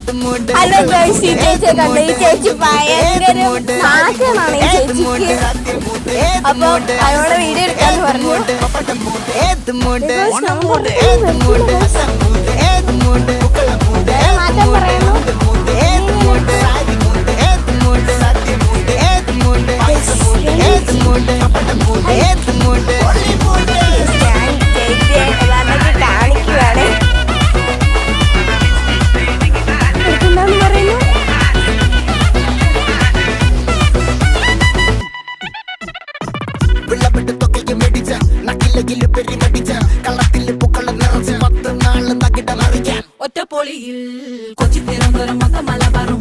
Hello guys, ഈ ചേച്ചിയെ കണ്ടു. ഈ ചേച്ചി ഭയങ്കര നാശമാണ് ഈ ചേച്ചിക്ക്. അപ്പൊ അവളോട് വീഡിയോ എടുക്കാന്ന് പറഞ്ഞു. മാറ്റാൻ പറയുന്നു. കാണിക്കുവാണ്. എന്താന്ന് പറയുന്നു? ഒറ്റപ്പൊളിയിൽ കൊച്ചി തിരുവനന്തപുരം മൊത്തം മലബാറും